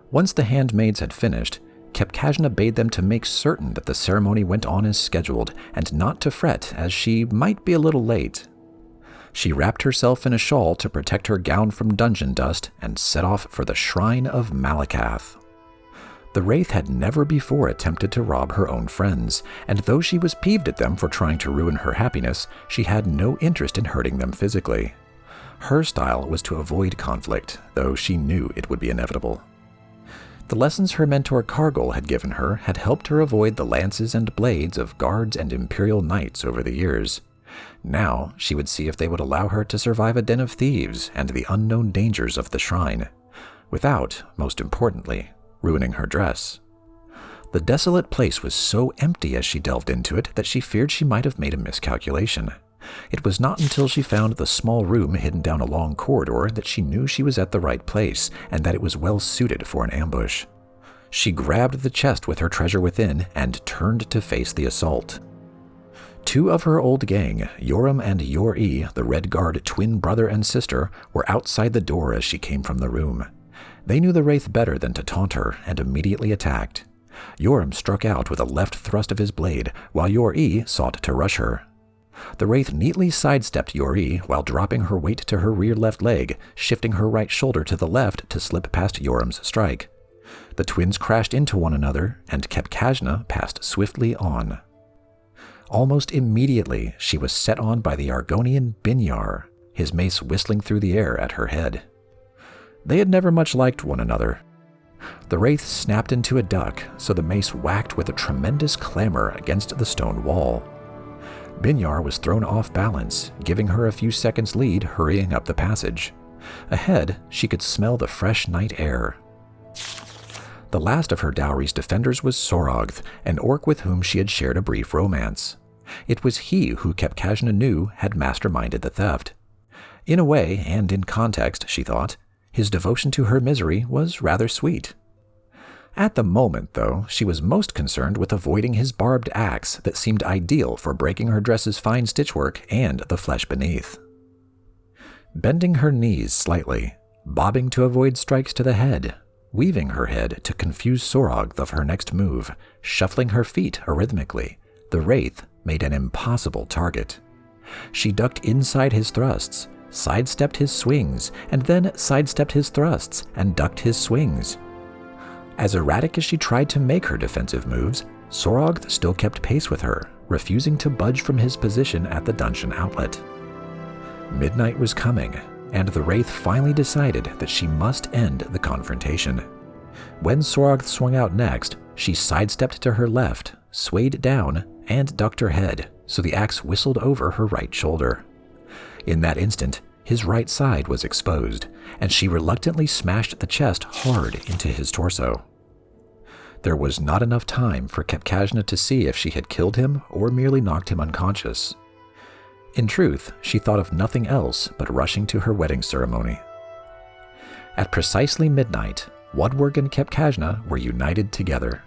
Once the handmaids had finished, Kapkajna bade them to make certain that the ceremony went on as scheduled, and not to fret, as she might be a little late. She wrapped herself in a shawl to protect her gown from dungeon dust and set off for the Shrine of Malakath. The Wraith had never before attempted to rob her own friends, and though she was peeved at them for trying to ruin her happiness, she had no interest in hurting them physically. Her style was to avoid conflict, though she knew it would be inevitable. The lessons her mentor Cargill had given her had helped her avoid the lances and blades of guards and imperial knights over the years. Now she would see if they would allow her to survive a den of thieves and the unknown dangers of the shrine, without, most importantly, ruining her dress. The desolate place was so empty as she delved into it that she feared she might have made a miscalculation. It was not until she found the small room hidden down a long corridor that she knew she was at the right place and that it was well suited for an ambush. She grabbed the chest with her treasure within and turned to face the assault. Two of her old gang, Yoram and Yor-E, the Red Guard twin brother and sister, were outside the door as she came from the room. They knew the Wraith better than to taunt her and immediately attacked. Yoram struck out with a left thrust of his blade, while Yor-E sought to rush her. The Wraith neatly sidestepped Yor-E while dropping her weight to her rear left leg, shifting her right shoulder to the left to slip past Yoram's strike. The twins crashed into one another, and Kepkajna passed swiftly on. Almost immediately, she was set on by the Argonian Binyar, his mace whistling through the air at her head. They had never much liked one another. The Wraith snapped into a duck, so the mace whacked with a tremendous clamor against the stone wall. Binyar was thrown off balance, giving her a few seconds lead hurrying up the passage. Ahead, she could smell the fresh night air. The last of her Dowry's defenders was Sorogth, an orc with whom she had shared a brief romance. It was he who Kepkajna knew had masterminded the theft. In a way, and in context, she thought, his devotion to her misery was rather sweet. At the moment, though, she was most concerned with avoiding his barbed axe that seemed ideal for breaking her dress's fine stitchwork and the flesh beneath. Bending her knees slightly, bobbing to avoid strikes to the head, weaving her head to confuse Sorogth of her next move, shuffling her feet arrhythmically, the Wraith made an impossible target. She ducked inside his thrusts, sidestepped his swings, and then sidestepped his thrusts and ducked his swings. As erratic as she tried to make her defensive moves, Sorogth still kept pace with her, refusing to budge from his position at the dungeon outlet. Midnight was coming, and the Wraith finally decided that she must end the confrontation. When Sorogth swung out next, she sidestepped to her left, swayed down, and ducked her head, so the axe whistled over her right shoulder. In that instant, his right side was exposed, and she reluctantly smashed the chest hard into his torso. There was not enough time for Kepkajna to see if she had killed him or merely knocked him unconscious. In truth, she thought of nothing else but rushing to her wedding ceremony. At precisely midnight, Wodwerg and Kepkajna were united together.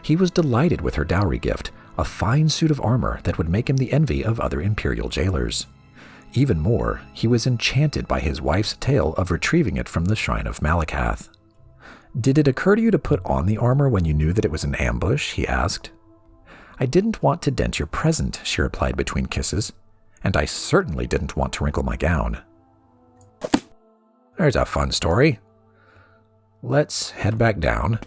He was delighted with her dowry gift, a fine suit of armor that would make him the envy of other imperial jailers. Even more, he was enchanted by his wife's tale of retrieving it from the Shrine of Malakath. "Did it occur to you to put on the armor when you knew that it was an ambush?" he asked. "I didn't want to dent your present," she replied between kisses, "and I certainly didn't want to wrinkle my gown." There's a fun story. Let's head back down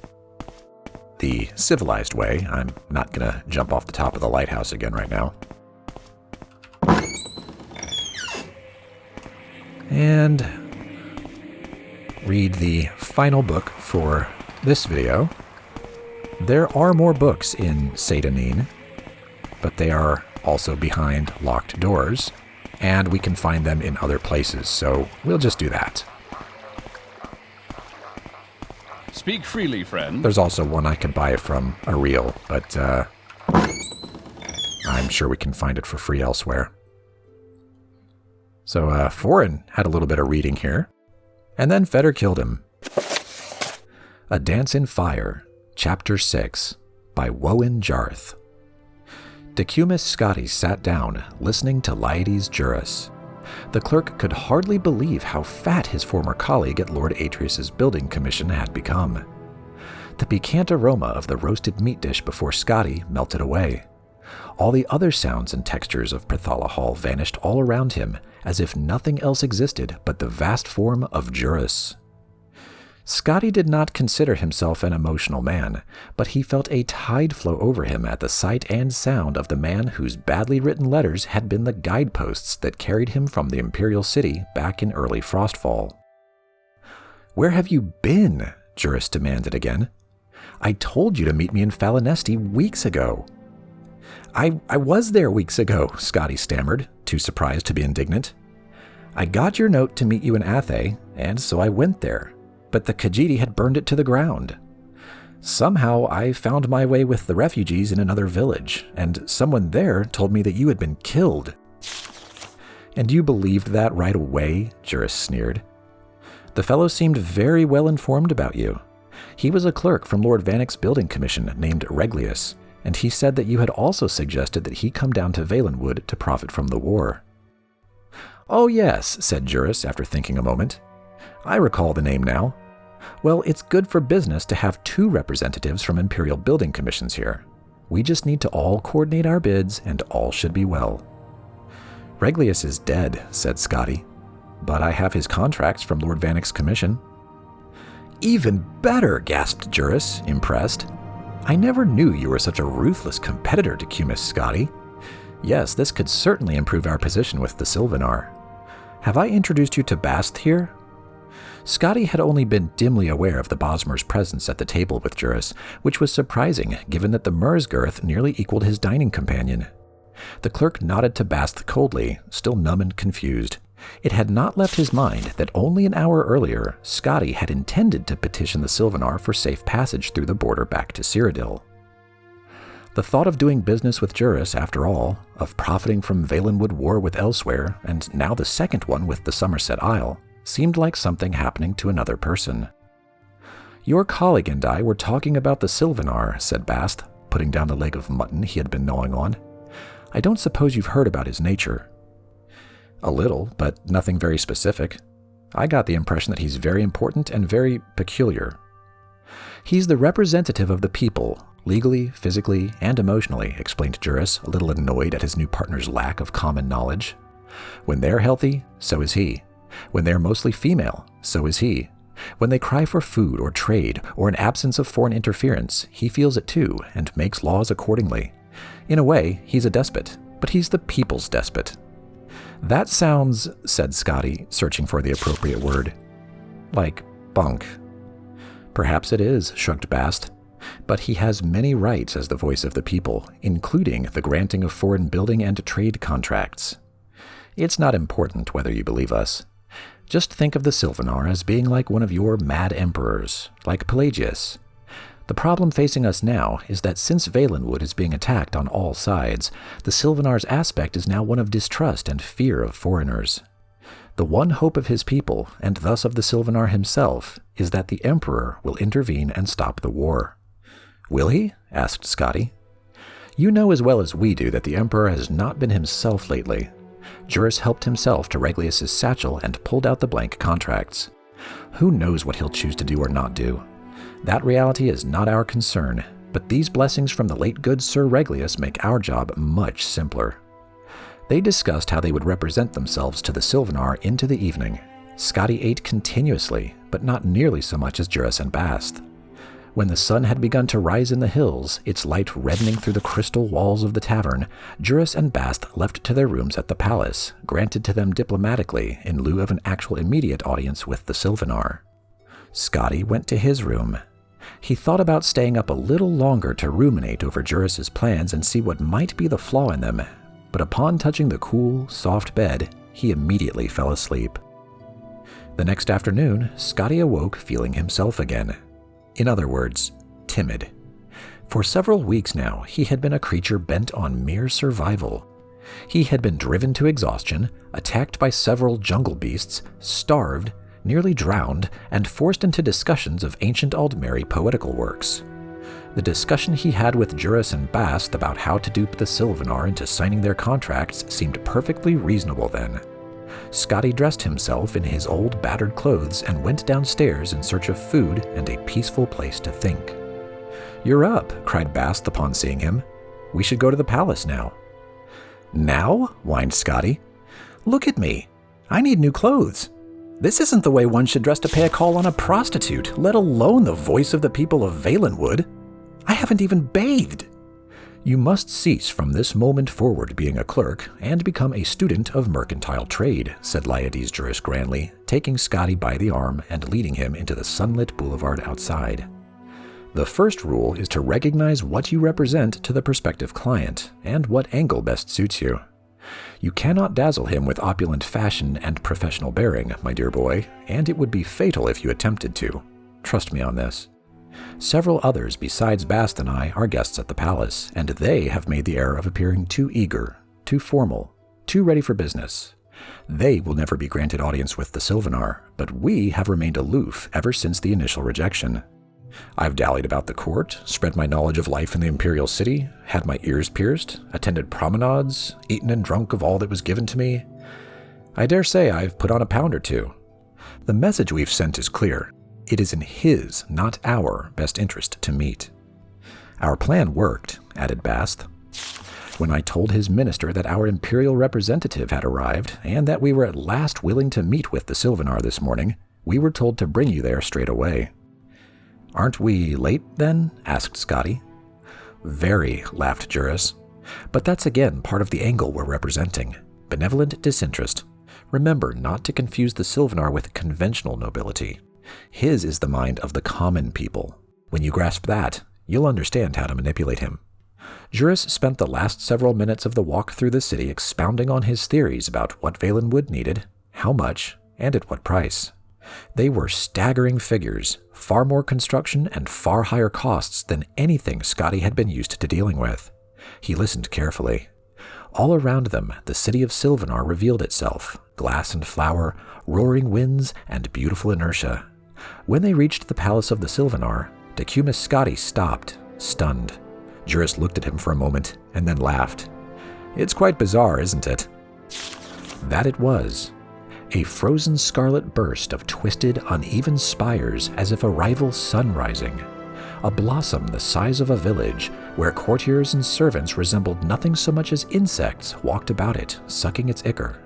the civilized way. I'm not gonna jump off the top of the lighthouse again right now. And read the final book for this video. There are more books in Seyda-Neen, but they are also behind locked doors, and we can find them in other places, so we'll just do that. Speak freely, friend. There's also one I could buy from a reel, but I'm sure we can find it for free elsewhere. So Foreign had a little bit of reading here, and then Fedar killed him. A Dance in Fire, Chapter 6, by Woan Jarth. Decumus Scotty sat down, listening to Leides Juris. The clerk could hardly believe how fat his former colleague at Lord Atreus's building commission had become. The piquant aroma of the roasted meat dish before Scotty melted away. All the other sounds and textures of Perthala Hall vanished all around him, as if nothing else existed but the vast form of Juris. Scotty did not consider himself an emotional man, but he felt a tide flow over him at the sight and sound of the man whose badly written letters had been the guideposts that carried him from the Imperial City back in early Frostfall. "Where have you been?" Juris demanded again. "I told you to meet me in Falinesti weeks ago." I was there weeks ago," Scotty stammered, too surprised to be indignant. "I got your note to meet you in Athe, and so I went there. But the Khajiit had burned it to the ground. Somehow I found my way with the refugees in another village, and someone there told me that you had been killed." "And you believed that right away?" Juris sneered. "The fellow seemed very well informed about you. He was a clerk from Lord Vannick's building commission named Reglius, and he said that you had also suggested that he come down to Valenwood to profit from the war." "Oh yes," said Juris after thinking a moment. "I recall the name now. Well, it's good for business to have 2 representatives from Imperial building commissions here. We just need to all coordinate our bids, and all should be well." "Reglius is dead," said Scotty. "But I have his contracts from Lord Vannick's commission." "Even better," gasped Juris, impressed. "I never knew you were such a ruthless competitor to Cumis, Scotty. Yes, this could certainly improve our position with the Sylvanar. Have I introduced you to Bast here?" Scotty had only been dimly aware of the Bosmer's presence at the table with Juris, which was surprising given that the Mersgirth nearly equaled his dining companion. The clerk nodded to Bast coldly, still numb and confused. It had not left his mind that only an hour earlier, Scotty had intended to petition the Sylvanar for safe passage through the border back to Cyrodiil. The thought of doing business with Juris, after all, of profiting from Valenwood war with Elsewhere, and now the second one with the Somerset Isle, seemed like something happening to another person. "Your colleague and I were talking about the Sylvanar," said Bast, putting down the leg of mutton he had been gnawing on. "I don't suppose you've heard about his nature." "A little, but nothing very specific. I got the impression that he's very important and very peculiar." "He's the representative of the people, legally, physically, and emotionally," explained Juris, a little annoyed at his new partner's lack of common knowledge. "When they're healthy, so is he. When they're mostly female, so is he. When they cry for food or trade or an absence of foreign interference, he feels it too and makes laws accordingly. In a way, he's a despot, but he's the people's despot." "That sounds," said Scotty, searching for the appropriate word, "like bunk." "Perhaps it is," shrugged Bast. "But he has many rights as the voice of the people, including the granting of foreign building and trade contracts. It's not important whether you believe us. Just think of the Sylvanar as being like one of your mad emperors, like Pelagius. The problem facing us now is that since Valenwood is being attacked on all sides, the Sylvanar's aspect is now one of distrust and fear of foreigners. The one hope of his people, and thus of the Sylvanar himself, is that the Emperor will intervene and stop the war." "Will he?" asked Scotty. "You know as well as we do that the Emperor has not been himself lately. Juris helped himself to Reglius's satchel and pulled out the blank contracts. Who knows what he'll choose to do or not do? That reality is not our concern, but these blessings from the late good Sir Reglius make our job much simpler." They discussed how they would represent themselves to the Sylvanar into the evening. Scotty ate continuously, but not nearly so much as Juris and Bast. When the sun had begun to rise in the hills, its light reddening through the crystal walls of the tavern, Juris and Bast left to their rooms at the palace, granted to them diplomatically in lieu of an actual immediate audience with the Sylvanar. Scotty went to his room. He thought about staying up a little longer to ruminate over Juris's plans and see what might be the flaw in them, but upon touching the cool, soft bed, he immediately fell asleep. The next afternoon, Scotty awoke feeling himself again. In other words, timid. For several weeks now, he had been a creature bent on mere survival. He had been driven to exhaustion, attacked by several jungle beasts, starved, nearly drowned, and forced into discussions of ancient Aldmeri poetical works. The discussion he had with Juris and Bast about how to dupe the Sylvanar into signing their contracts seemed perfectly reasonable then. Scotty dressed himself in his old battered clothes and went downstairs in search of food and a peaceful place to think. "You're up," cried Bast upon seeing him. We should go to the palace now." "Now?" whined Scotty. "Look at me. I need new clothes. This isn't the way one should dress to pay a call on a prostitute, let alone the voice of the people of Valenwood. I haven't even bathed." "You must cease from this moment forward being a clerk and become a student of mercantile trade," said Leiades Juris grandly, taking Scotty by the arm and leading him into the sunlit boulevard outside. "The first rule is to recognize what you represent to the prospective client and what angle best suits you. You cannot dazzle him with opulent fashion and professional bearing, my dear boy, and it would be fatal if you attempted to. Trust me on this. Several others besides Bast and I are guests at the palace, and they have made the error of appearing too eager, too formal, too ready for business. They will never be granted audience with the Sylvanar, but we have remained aloof ever since the initial rejection. I've dallied about the court, spread my knowledge of life in the imperial city, had my ears pierced, attended promenades, eaten and drunk of all that was given to me. I dare say I've put on a pound or two. The message we've sent is clear. It is in his, not our, best interest to meet. Our plan worked," added Bast. "When I told his minister that our imperial representative had arrived, and that we were at last willing to meet with the Sylvanar this morning, we were told to bring you there straight away." "Aren't we late, then?" asked Scotty. "Very," laughed Juris. "But that's again part of the angle we're representing. Benevolent disinterest. Remember not to confuse the Sylvanar with conventional nobility. His is the mind of the common people. When you grasp that, you'll understand how to manipulate him." Juris spent the last several minutes of the walk through the city expounding on his theories about what Valenwood needed, how much, and at what price. They were staggering figures, far more construction and far higher costs than anything Scotty had been used to dealing with. He listened carefully. All around them, the city of Sylvanar revealed itself, glass and flower, roaring winds, and beautiful inertia. When they reached the palace of the Sylvanar, Decumus Scotty stopped, stunned. Juris looked at him for a moment, and then laughed. "It's quite bizarre, isn't it?" That it was. A frozen scarlet burst of twisted, uneven spires as if a rival sun rising. A blossom the size of a village, where courtiers and servants resembled nothing so much as insects walked about it, sucking its ichor.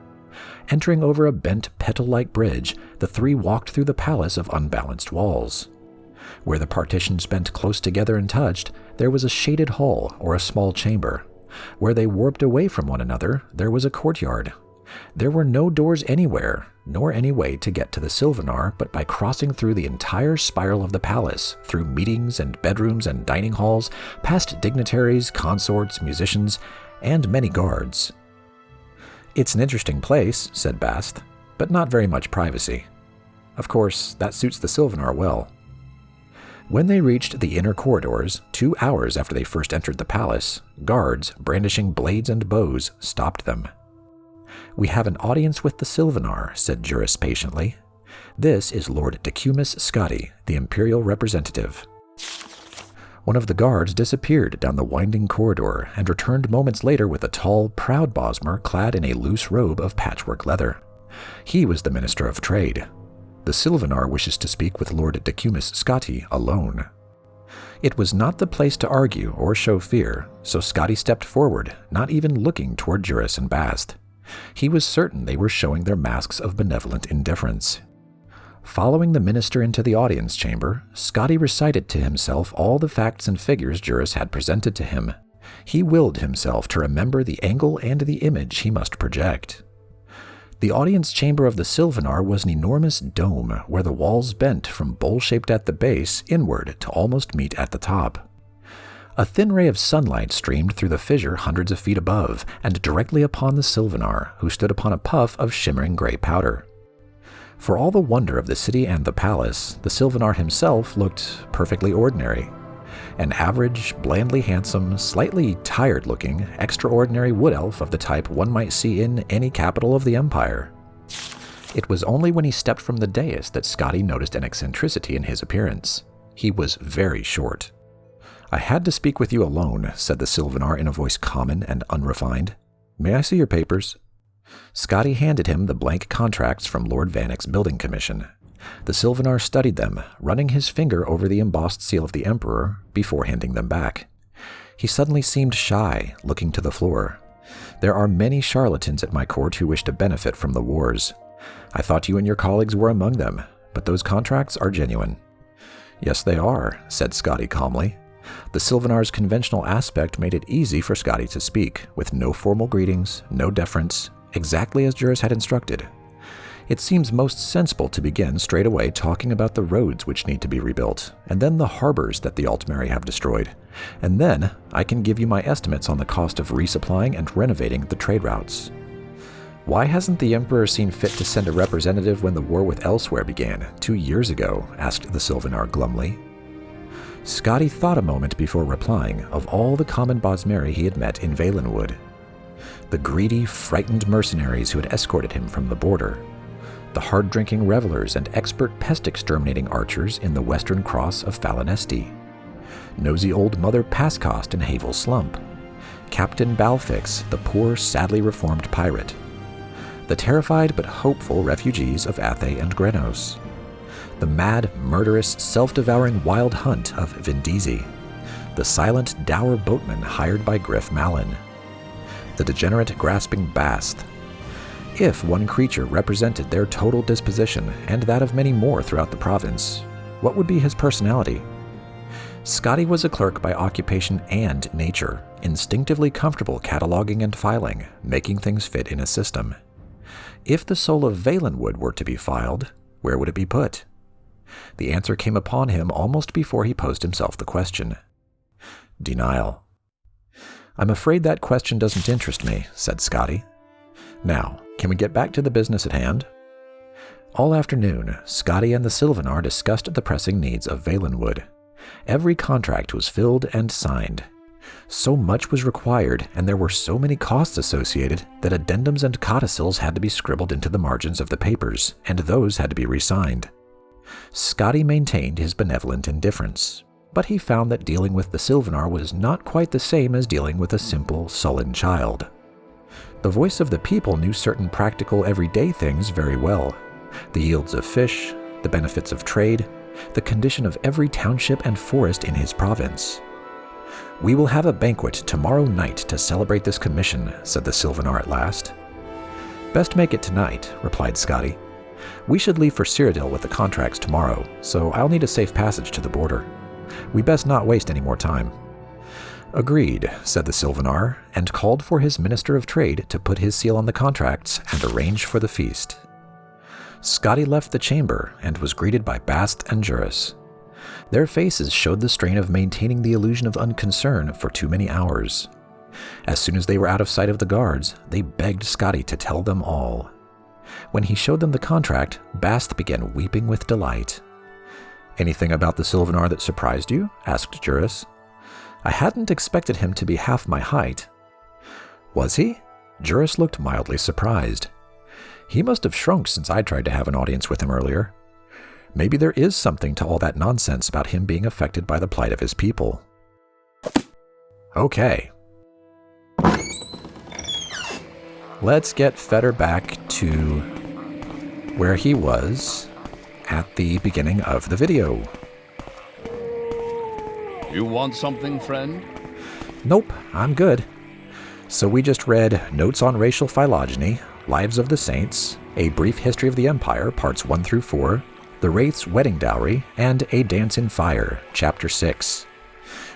Entering over a bent petal-like bridge, the three walked through the palace of unbalanced walls. Where the partitions bent close together and touched, there was a shaded hall or a small chamber. Where they warped away from one another, there was a courtyard. There were no doors anywhere, nor any way to get to the Sylvanar but by crossing through the entire spiral of the palace, through meetings and bedrooms and dining halls, past dignitaries, consorts, musicians, and many guards. "It's an interesting place," said Bast, "but not very much privacy. Of course, that suits the Sylvanar well." When they reached the inner corridors, 2 hours after they first entered the palace, guards, brandishing blades and bows, stopped them. "We have an audience with the Sylvanar," said Juris patiently. "This is Lord Decumus Scotty, the imperial representative." One of the guards disappeared down the winding corridor and returned moments later with a tall, proud Bosmer clad in a loose robe of patchwork leather. He was the Minister of Trade. "The Sylvanar wishes to speak with Lord Decumus Scotty alone." It was not the place to argue or show fear, so Scotty stepped forward, not even looking toward Juris and Bast. He was certain they were showing their masks of benevolent indifference. Following the minister into the audience chamber, Scotty recited to himself all the facts and figures Juris had presented to him. He willed himself to remember the angle and the image he must project. The audience chamber of the Sylvanar was an enormous dome where the walls bent from bowl-shaped at the base inward to almost meet at the top. A thin ray of sunlight streamed through the fissure hundreds of feet above and directly upon the Sylvanar, who stood upon a puff of shimmering gray powder. For all the wonder of the city and the palace, the Sylvanar himself looked perfectly ordinary. An average, blandly handsome, slightly tired-looking, extraordinary wood elf of the type one might see in any capital of the empire. It was only when he stepped from the dais that Scotty noticed an eccentricity in his appearance. He was very short. "I had to speak with you alone," said the Sylvanar in a voice common and unrefined. "May I see your papers?" Scotty handed him the blank contracts from Lord Vannick's building commission. The Sylvanar studied them, running his finger over the embossed seal of the Emperor before handing them back. He suddenly seemed shy, looking to the floor. There are many charlatans at my court who wish to benefit from the wars. I thought you and your colleagues were among them, but those contracts are genuine. Yes, they are, said Scotty calmly. The Sylvanar's conventional aspect made it easy for Scotty to speak, with no formal greetings, no deference, exactly as Juris had instructed. It seems most sensible to begin straight away talking about the roads which need to be rebuilt, and then the harbors that the Altmeri have destroyed. And then I can give you my estimates on the cost of resupplying and renovating the trade routes. Why hasn't the Emperor seen fit to send a representative when the war with Elsewhere began, 2 years ago? Asked the Sylvanar glumly. Scotty thought a moment before replying of all the common Bosmeri he had met in Valenwood. The greedy, frightened mercenaries who had escorted him from the border. The hard-drinking revelers and expert pest-exterminating archers in the western cross of Falinesti. Nosy old Mother Pascost in Havel Slump. Captain Balfix, the poor, sadly reformed pirate. The terrified but hopeful refugees of Athe and Grenos. The mad, murderous, self-devouring wild hunt of Vindizi. The silent, dour boatman hired by Griff Malin. The degenerate, grasping Bast. If one creature represented their total disposition and that of many more throughout the province, what would be his personality? Scotty was a clerk by occupation and nature, instinctively comfortable cataloging and filing, making things fit in a system. If the soul of Valenwood were to be filed, where would it be put? The answer came upon him almost before he posed himself the question. Denial. I'm afraid that question doesn't interest me, said Scotty. Now, can we get back to the business at hand? All afternoon, Scotty and the Sylvanar discussed the pressing needs of Valenwood. Every contract was filled and signed. So much was required, and there were so many costs associated that addendums and codicils had to be scribbled into the margins of the papers, and those had to be re-signed. Scotty maintained his benevolent indifference, but he found that dealing with the Sylvanar was not quite the same as dealing with a simple, sullen child. The voice of the people knew certain practical, everyday things very well. The yields of fish, the benefits of trade, the condition of every township and forest in his province. We will have a banquet tomorrow night to celebrate this commission, said the Sylvanar at last. Best make it tonight, replied Scotty. We should leave for Cyrodiil with the contracts tomorrow, so I'll need a safe passage to the border. We best not waste any more time. Agreed, said the Sylvanar, and called for his Minister of Trade to put his seal on the contracts and arrange for the feast. Scotty left the chamber and was greeted by Bast and Juris. Their faces showed the strain of maintaining the illusion of unconcern for too many hours. As soon as they were out of sight of the guards, they begged Scotty to tell them all. When he showed them the contract, Bast began weeping with delight. Anything about the Sylvanar that surprised you? Asked Juris. I hadn't expected him to be half my height. Was he? Juris looked mildly surprised. He must have shrunk since I tried to have an audience with him earlier. Maybe there is something to all that nonsense about him being affected by the plight of his people. Okay. Let's get Fedar back to where he was at the beginning of the video. You want something, friend? Nope, I'm good. So we just read Notes on Racial Phylogeny, Lives of the Saints, A Brief History of the Empire, Parts 1 through 4, The Wraith's Wedding Dowry, and A Dance in Fire, Chapter 6.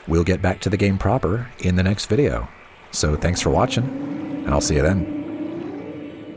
We'll get back to the game proper in the next video. So thanks for watching, and I'll see you then.